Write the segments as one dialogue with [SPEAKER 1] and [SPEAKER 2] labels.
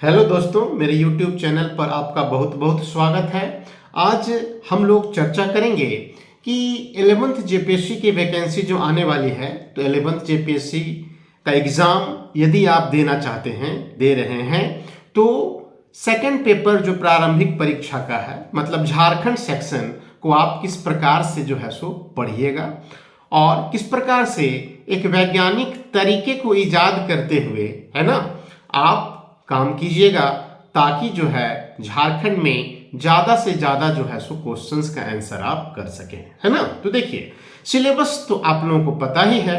[SPEAKER 1] Hello दोस्तों, मेरे YouTube channel पर आपका बहुत बहुत स्वागत है। आज हम लोग चर्चा करेंगे कि 11th जेपीएससी की वैकेंसी जो आने वाली है, तो 11th जेपीएससी का एग्ज़ाम यदि आप देना चाहते हैं, दे रहे हैं, तो सेकंड पेपर जो प्रारंभिक परीक्षा का है, मतलब झारखंड सेक्शन को आप किस प्रकार से जो है सो पढ़िएगा और किस प्रकार से एक वैज्ञानिक तरीके को ईजाद करते हुए, है ना, आप काम कीजिएगा ताकि जो है झारखंड में ज़्यादा से ज़्यादा जो है सो क्वेश्चंस का आंसर आप कर सकें, है ना। तो देखिए, सिलेबस तो आप लोगों को पता ही है।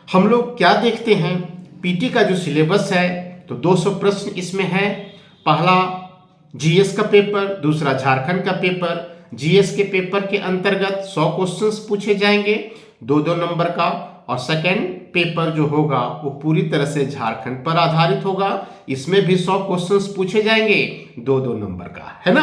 [SPEAKER 1] हम लोग क्या देखते हैं, पीटी का जो सिलेबस है तो 200 प्रश्न इसमें है। पहला जीएस का पेपर, दूसरा झारखंड का पेपर। जीएस के पेपर के अंतर्गत 100 क्वेश्चंस पूछे जाएंगे 2-2 नंबर का, और सेकेंड पेपर जो होगा वो पूरी तरह से झारखंड पर आधारित होगा। इसमें भी 100 क्वेश्चंस पूछे जाएंगे 2-2 नंबर का, है ना।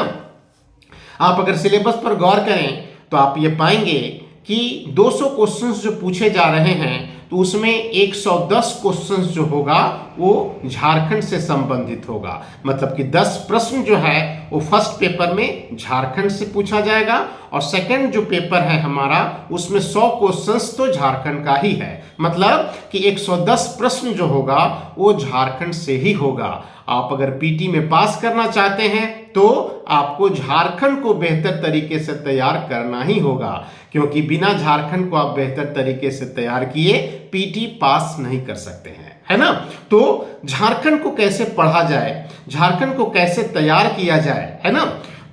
[SPEAKER 1] आप अगर सिलेबस पर गौर करें तो आप ये पाएंगे कि 200 क्वेश्चंस जो पूछे जा रहे हैं तो उसमें 110 क्वेश्चंस जो होगा वो झारखंड से संबंधित होगा। मतलब कि 10 प्रश्न जो है वो फर्स्ट पेपर में झारखंड से पूछा जाएगा और सेकंड जो पेपर है हमारा उसमें 100 क्वेश्चंस तो झारखंड का ही है। मतलब कि 110 प्रश्न जो होगा वो झारखंड से ही होगा। आप अगर पीटी में पास करना चाहते हैं तो आपको झारखंड को बेहतर तरीके से तैयार करना ही होगा, क्योंकि बिना झारखंड को आप बेहतर तरीके से तैयार किए पीटी पास नहीं कर सकते हैं, है ना। तो झारखंड को कैसे पढ़ा जाए, झारखंड को कैसे तैयार किया जाए, है ना,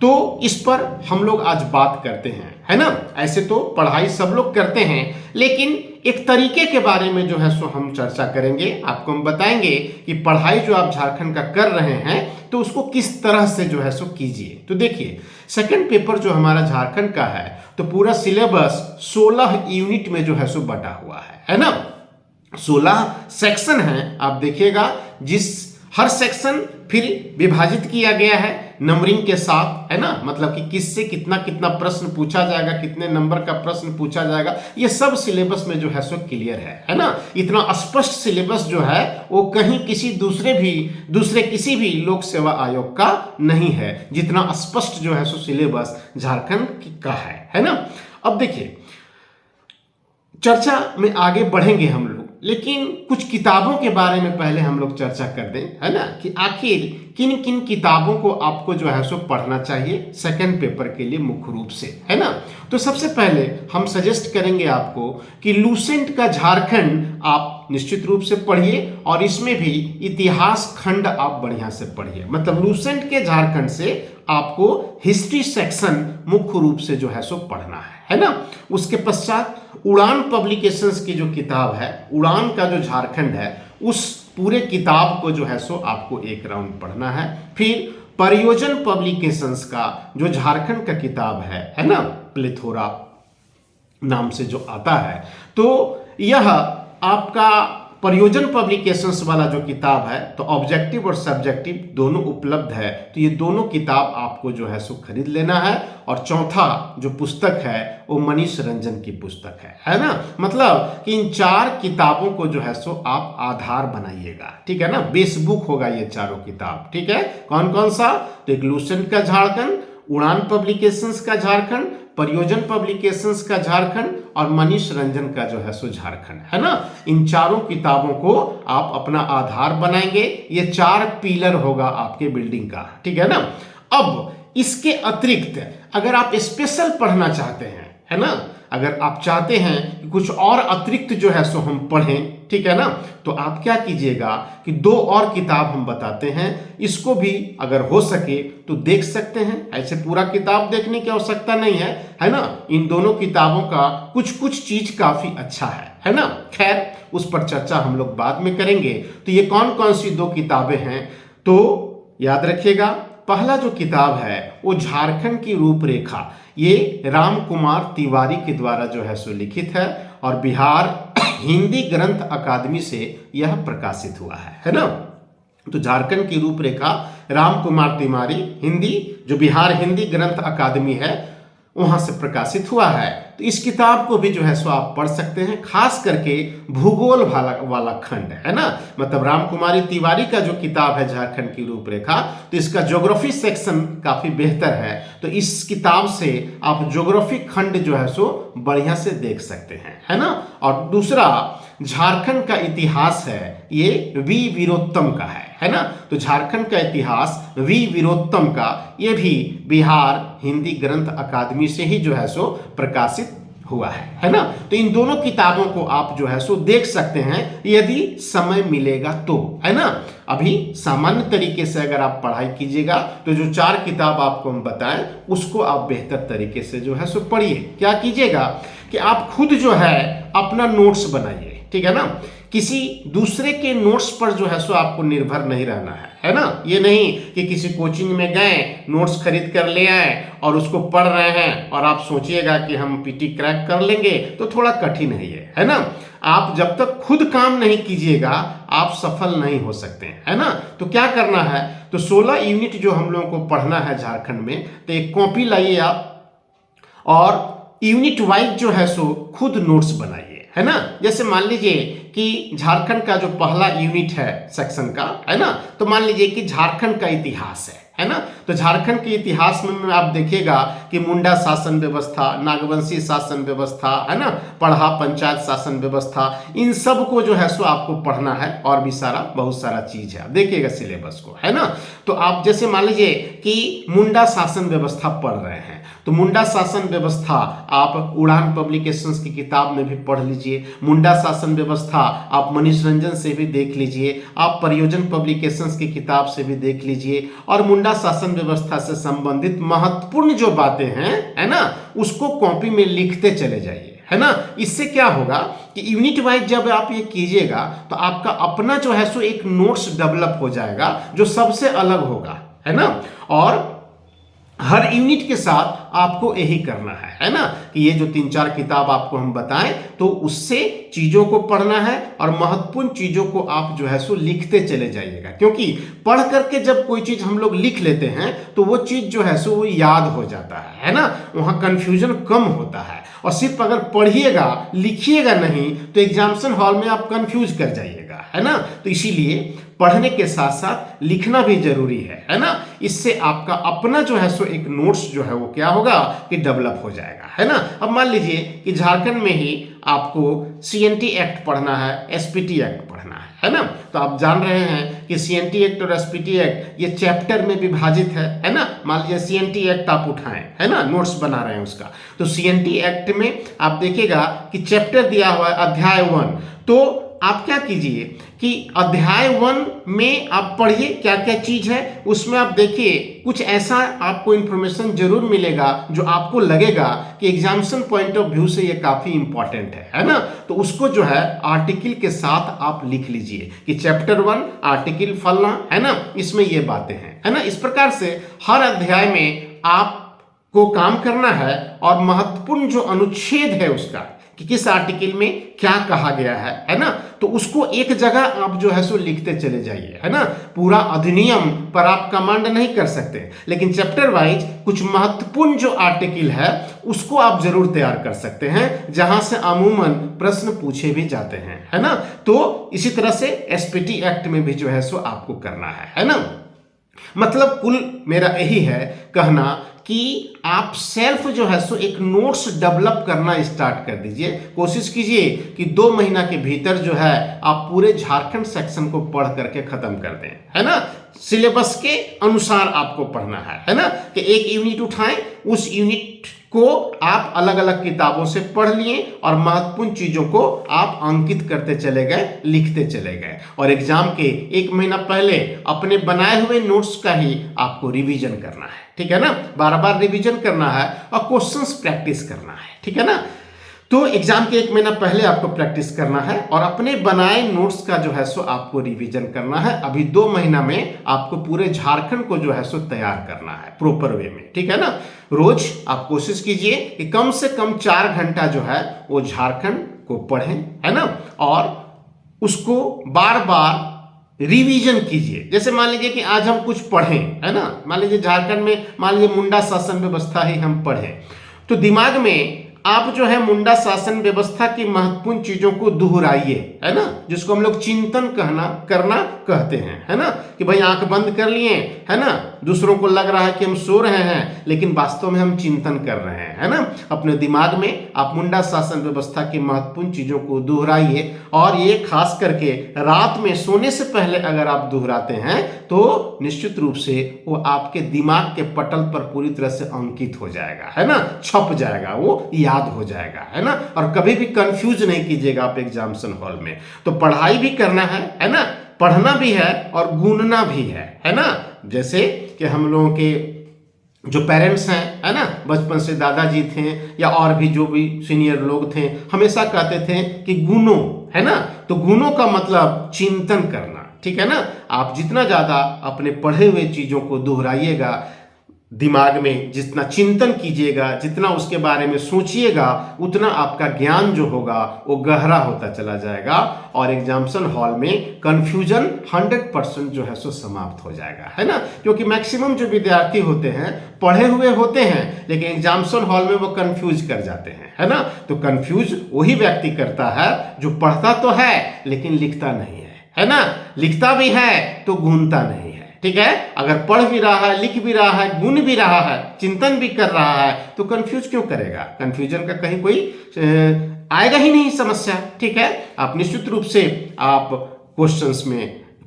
[SPEAKER 1] तो इस पर हम लोग आज बात करते हैं, है ना। ऐसे तो पढ़ाई सब लोग करते हैं, लेकिन एक तरीके के बारे में जो है सो हम चर्चा करेंगे। आपको हम बताएंगे कि पढ़ाई जो आप झारखंड का कर रहे हैं तो उसको किस तरह से जो है सो कीजिए। तो देखिए, सेकंड पेपर जो हमारा झारखंड का है तो पूरा सिलेबस 16 यूनिट में जो है सो बटा हुआ है ना। 16 सेक्शन है, आप देखिएगा, जिस हर सेक्शन फिर विभाजित किया गया है नंबरिंग के साथ, है ना। मतलब कि किससे कितना कितना प्रश्न पूछा जाएगा, कितने नंबर का प्रश्न पूछा जाएगा, ये सब सिलेबस में जो है सो क्लियर है ना। इतना स्पष्ट सिलेबस जो है वो कहीं किसी दूसरे किसी भी लोक सेवा आयोग का नहीं है, जितना स्पष्ट जो है सो सिलेबस झारखंड का है ना। अब देखिए, चर्चा में आगे बढ़ेंगे हम लोग, लेकिन कुछ किताबों के बारे में पहले हम लोग चर्चा कर दें, है ना, कि आखिर किन किन किताबों को आपको जो है सो पढ़ना चाहिए सेकंड पेपर के लिए मुख्य रूप से, है ना। तो सबसे पहले हम सजेस्ट करेंगे आपको कि लूसेंट का झारखंड आप निश्चित रूप से पढ़िए, और इसमें भी इतिहास खंड आप बढ़िया से पढ़िए। मतलब लूसेंट के झारखंड से आपको हिस्ट्री सेक्शन मुख्य रूप से जो है सो पढ़ना है ना। उसके पश्चात उड़ान पब्लिकेशंस की जो किताब है, उड़ान का जो झारखंड है, उस पूरे किताब को जो है सो आपको एक राउंड पढ़ना है। फिर परियोजन पब्लिकेशंस का जो झारखंड का किताब है ना, प्लेथोरा नाम से जो आता है, तो यह आपका परियोजन पब्लिकेशंस वाला जो किताब है तो ऑब्जेक्टिव और सब्जेक्टिव दोनों उपलब्ध है, तो ये दोनों किताब आपको जो है सो खरीद लेना है। और चौथा जो पुस्तक है वो मनीष रंजन की पुस्तक है ना। मतलब कि इन 4 किताबों को जो है सो आप आधार बनाइएगा, ठीक है ना। बेस बुक होगा ये चारों किताब, ठीक है। कौन कौन सा, तो एक लूसेंट का झारखंड, उड़ान पब्लिकेशंस का झारखंड, परियोजन पब्लिकेशंस का झारखंड और मनीष रंजन का जो है सो झारखंड, है ना। इन चारों किताबों को आप अपना आधार बनाएंगे। ये 4 पिलर होगा आपके बिल्डिंग का, ठीक है ना। अब इसके अतिरिक्त अगर आप स्पेशल पढ़ना चाहते हैं, है ना, अगर आप चाहते हैं कि कुछ और अतिरिक्त जो है सो हम पढ़ें, ठीक है ना, तो आप क्या कीजिएगा कि 2 और किताब हम बताते हैं, इसको भी अगर हो सके तो देख सकते हैं। ऐसे पूरा किताब देखने की आवश्यकता नहीं है ना। इन दोनों किताबों का कुछ कुछ चीज काफी अच्छा है ना। खैर, उस पर चर्चा हम लोग बाद में करेंगे। तो ये कौन कौन सी 2 किताबें हैं, तो याद रखिएगा, पहला जो किताब है वो झारखंड की रूपरेखा, ये राम कुमार तिवारी के द्वारा जो है सो लिखित है और बिहार हिंदी ग्रंथ अकादमी से यह प्रकाशित हुआ है ना। तो झारखंड की रूपरेखा राम कुमार तिवारी, हिंदी, जो बिहार हिंदी ग्रंथ अकादमी है वहां से प्रकाशित हुआ है। तो इस किताब को भी जो है सो आप पढ़ सकते हैं, खास करके भूगोल वाला खंड है ना। मतलब रामकुमारी तिवारी का जो किताब है झारखंड की रूपरेखा, तो इसका ज्योग्राफी सेक्शन काफी बेहतर है। तो इस किताब से आप ज्योग्राफी खंड जो है सो बढ़िया से देख सकते हैं, है ना। और दूसरा झारखंड का इतिहास है, ये वी वीरोत्तम का है ना। तो झारखंड का इतिहास वी वीरोत्तम का, ये भी बिहार हिंदी ग्रंथ अकादमी से ही जो है सो प्रकाशित हुआ है ना। तो इन दोनों किताबों को आप जो है सो देख सकते हैं यदि समय मिलेगा तो, है ना। अभी सामान्य तरीके से अगर आप पढ़ाई कीजिएगा तो जो 4 किताब आपको हम बताएं उसको आप बेहतर तरीके से जो है सो पढ़िए। क्या कीजिएगा कि आप खुद जो है अपना नोट्स बनाइए, ठीक है ना। किसी दूसरे के नोट्स पर जो है सो आपको निर्भर नहीं रहना है ना। ये नहीं कि किसी कोचिंग में गए, नोट्स खरीद कर ले आए और उसको पढ़ रहे हैं और आप सोचिएगा कि हम पीटी क्रैक कर लेंगे, तो थोड़ा कठिन है ना। आप जब तक खुद काम नहीं कीजिएगा आप सफल नहीं हो सकते है ना। तो क्या करना है, तो 16 यूनिट जो हम लोगों को पढ़ना है झारखंड में, तो एक कॉपी लाइए आप और यूनिट वाइज जो है सो खुद नोट्स बनाइए, है ना। जैसे मान लीजिए कि झारखंड का जो पहला यूनिट है सेक्शन का, है ना, तो मान लीजिए कि झारखंड का इतिहास है ना। तो झारखंड के इतिहास में आप देखिएगा कि मुंडा शासन व्यवस्था, नागवंशी शासन व्यवस्था, है ना, पढ़ा पंचायत शासन व्यवस्था, इन सब को जो है सो आपको पढ़ना है। और भी बहुत सारा चीज है, आप देखिएगा सिलेबस को, है ना। तो आप जैसे मान लीजिए कि मुंडा शासन व्यवस्था पढ़ रहे हैं, तो मुंडा शासन व्यवस्था आप उड़ान पब्लिकेशंस की किताब में भी पढ़ लीजिए। मुंडा शासन व्यवस्था आप मनीष रंजन से भी देख लीजिए, आप परियोजन पब्लिकेशंस की किताब से भी देख लीजिए। और मुंडा शासन व्यवस्था से संबंधित महत्वपूर्ण जो बातें हैं, है ना, उसको कॉपी में लिखते चले जाइए, है ना। इससे क्या होगा कि यूनिट वाइज जब आप ये कीजिएगा तो आपका अपना जो है सो एक नोट्स डेवलप हो जाएगा जो सबसे अलग होगा, है ना। और हर यूनिट के साथ आपको यही करना है ना, कि ये जो 3-4 किताब आपको हम बताएं तो उससे चीजों को पढ़ना है और महत्वपूर्ण चीजों को आप जो है सो लिखते चले जाइएगा। क्योंकि पढ़ करके जब कोई चीज हम लोग लिख लेते हैं तो वो चीज जो है सो वो याद हो जाता है ना, वहां कंफ्यूजन कम होता है। और सिर्फ अगर पढ़िएगा लिखिएगा नहीं तो एग्जामिनेशन हॉल में आप कंफ्यूज कर जाइएगा, है ना। तो इसीलिए पढ़ने के साथ साथ लिखना भी जरूरी है ना। इससे आपका अपना जो है सो एक नोट्स जो है वो क्या होगा कि डेवलप हो जाएगा, है ना। अब मान लीजिए कि झारखंड में ही आपको CNT एक्ट पढ़ना है, SPT एक्ट पढ़ना है ना। तो आप जान रहे हैं कि CNT एक्ट और SPT एक्ट ये चैप्टर में विभाजित है ना। मान लीजिए CNT एक्ट आप उठाएं, है ना, नोट्स बना रहे हैं उसका, तो CNT एक्ट में आप देखिएगा कि चैप्टर दिया हुआ है अध्याय 1। तो आप क्या कीजिए कि अध्याय 1 में आप पढ़िए क्या क्या चीज है, उसमें आप देखिए कुछ ऐसा आपको इंफॉर्मेशन जरूर मिलेगा जो आपको लगेगा कि एग्जामिनेशन पॉइंट ऑफ व्यू से ये काफी इंपॉर्टेंट है ना। तो उसको जो है आर्टिकल के साथ आप लिख लीजिए कि चैप्टर 1 आर्टिकल फलना, है ना, इसमें ये बातें हैं, है ना। इस प्रकार से हर अध्याय में आपको काम करना है और महत्वपूर्ण जो अनुच्छेद है उसका कि किस आर्टिकल में क्या कहा गया है ना, तो उसको एक जगह आप जो है सो लिखते चले जाइए, है ना। पूरा अधिनियम पर आप कमांड नहीं कर सकते, लेकिन चैप्टर वाइज कुछ महत्वपूर्ण जो आर्टिकल है उसको आप जरूर तैयार कर सकते हैं, जहां से अमूमन प्रश्न पूछे भी जाते हैं, है ना। तो इसी तरह से SPT एक्ट में भी जो है सो आपको करना है ना। मतलब कुल मेरा यही है कहना कि आप सेल्फ जो है सो एक नोट्स डेवलप करना स्टार्ट कर दीजिए। कोशिश कीजिए कि 2 महीना के भीतर जो है आप पूरे झारखंड सेक्शन को पढ़ करके खत्म कर दें, है ना। सिलेबस के अनुसार आपको पढ़ना है ना, कि एक यूनिट उठाएं, उस यूनिट को आप अलग अलग किताबों से पढ़ लिए और महत्वपूर्ण चीजों को आप अंकित करते चले गए, लिखते चले गए। और एग्जाम के 1 महीना पहले अपने बनाए हुए नोट्स का ही आपको रिवीजन करना है, ठीक है ना। बार-बार रिवीजन करना है और क्वेश्चंस प्रैक्टिस करना है, ठीक है ना। तो एग्जाम के 1 महीना पहले आपको प्रैक्टिस करना है और अपने बनाए नोट्स का जो है सो आपको रिवीजन करना है। अभी 2 महीना में आपको पूरे झारखंड को जो है सो तैयार करना है प्रॉपर वे में, ठीक है ना। रोज आप कोशिश कीजिए कि कम से कम 4 घंटा जो है वो झारखंड को पढ़ें, है ना, और उसको बार बार रिवीजन कीजिए। जैसे मान लीजिए कि आज हम कुछ पढ़ें, है ना, मान लीजिए झारखंड में मान लीजिए मुंडा शासन व्यवस्था ही हम पढ़ें, तो दिमाग में आप जो है मुंडा शासन व्यवस्था की महत्वपूर्ण चीजों को दोहराइए, है ना, जिसको हम लोग चिंतन करना कहते हैं, है ना, कि भाई आंख बंद कर लिए, है ना, दूसरों को लग रहा है कि हम सो रहे हैं लेकिन वास्तव में हम चिंतन कर रहे हैं, है ना। अपने दिमाग में आप मुंडा शासन व्यवस्था की महत्वपूर्ण चीजों को दोहराइए, और ये खास करके रात में सोने से पहले अगर आप दोहराते हैं तो निश्चित रूप से वो आपके दिमाग के पटल पर पूरी तरह से अंकित हो जाएगा, है ना, छप जाएगा, वो याद हो जाएगा, है ना। और कभी भी कंफ्यूज नहीं कीजिएगा आप एग्जामिनेशन हॉल में। तो पढ़ाई भी करना है ना, पढ़ना भी है और गूंजना भी है ना। जैसे कि हम लोगों के जो पेरेंट्स हैं, है ना, बचपन से दादाजी थे या और भी जो भी सीनियर लोग थे, हमेशा कहते थे कि गुनो, है ना। तो गुनो का मतलब चिंतन करना, ठीक है ना। आप जितना ज्यादा अपने पढ़े हुए चीजों को दोहराइएगा, दिमाग में जितना चिंतन कीजिएगा, जितना उसके बारे में सोचिएगा, उतना आपका ज्ञान जो होगा वो गहरा होता चला जाएगा, और एग्जामिनेशन हॉल में कंफ्यूजन 100% जो है सो समाप्त हो जाएगा, है ना। क्योंकि मैक्सिमम जो विद्यार्थी होते हैं पढ़े हुए होते हैं लेकिन एग्जामिनेशन हॉल में वो कंफ्यूज कर जाते हैं, है ना। तो कंफ्यूज वही व्यक्ति करता है जो पढ़ता तो है लेकिन लिखता नहीं है ना। लिखता भी है तो गूंजता नहीं है, ठीक है। अगर पढ़ भी रहा है, लिख भी रहा है, गुण भी रहा है, चिंतन भी कर रहा है, तो कंफ्यूज क्यों करेगा। कंफ्यूजन का कहीं कोई आएगा ही नहीं समस्या, ठीक है। आप निश्चित रूप से आप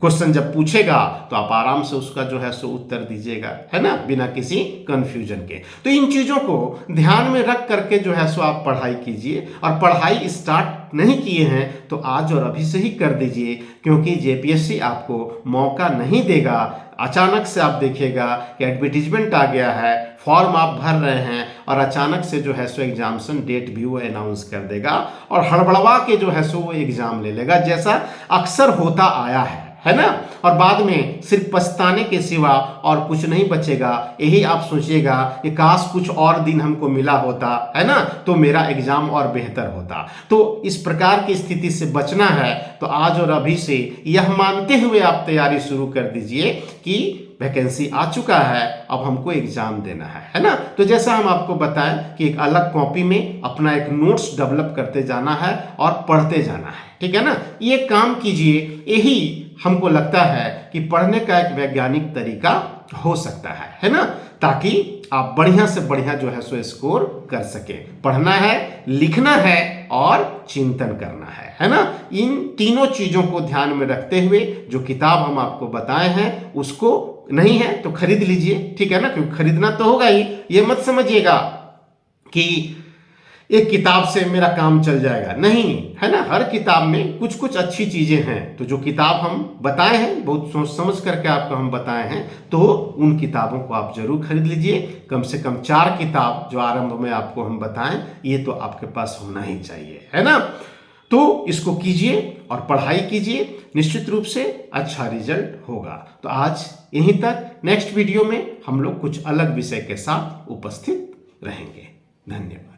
[SPEAKER 1] क्वेश्चन जब पूछेगा तो आप आराम से उसका जो है सो उत्तर दीजिएगा, है ना, बिना किसी कंफ्यूजन के। तो इन चीजों को ध्यान में रख करके जो है सो आप पढ़ाई कीजिए, और पढ़ाई स्टार्ट नहीं किए हैं तो आज और अभी से ही कर दीजिए, क्योंकि जेपीएससी आपको मौका नहीं देगा। अचानक से आप देखिएगा कि एडवर्टीजमेंट आ गया है, फॉर्म आप भर रहे हैं और अचानक से जो है सो एग्जामिनेशन डेट भी वो अनाउंस कर देगा और हड़बड़वा के जो है सो वो एग्जाम ले लेगा, जैसा अक्सर होता आया है ना। और बाद में सिर्फ पछताने के सिवा और कुछ नहीं बचेगा। यही आप सोचिएगा कि काश कुछ और दिन हमको मिला होता, है ना, तो मेरा एग्जाम और बेहतर होता। तो इस प्रकार की स्थिति से बचना है तो आज और अभी से यह मानते हुए आप तैयारी शुरू कर दीजिए कि वैकेंसी आ चुका है, अब हमको एग्जाम देना है ना। तो जैसा हम आपको बताएं कि एक अलग कॉपी में अपना एक नोट्स डेवलप करते जाना है और पढ़ते जाना है, ठीक है ना। ये काम कीजिए, यही हमको लगता है कि पढ़ने का एक वैज्ञानिक तरीका हो सकता है ना, ताकि आप बढ़िया से बढ़िया जो है सो स्कोर कर सके। पढ़ना है, लिखना है और चिंतन करना है ना। इन तीनों चीजों को ध्यान में रखते हुए जो किताब हम आपको बताए हैं उसको नहीं है तो खरीद लीजिए, ठीक है ना, क्योंकि खरीदना तो होगा ही। ये मत समझिएगा कि एक किताब से मेरा काम चल जाएगा, नहीं, है ना। हर किताब में कुछ कुछ अच्छी चीजें हैं, तो जो किताब हम बताए हैं बहुत सोच समझ करके आपको हम बताए हैं, तो उन किताबों को आप जरूर खरीद लीजिए। कम से कम 4 किताब जो आरंभ में आपको हम बताएं, ये तो आपके पास होना ही चाहिए, है ना। तो इसको कीजिए और पढ़ाई कीजिए, निश्चित रूप से अच्छा रिजल्ट होगा। तो आज यहीं तक, नेक्स्ट वीडियो में हम लोग कुछ अलग विषय के साथ उपस्थित रहेंगे। धन्यवाद।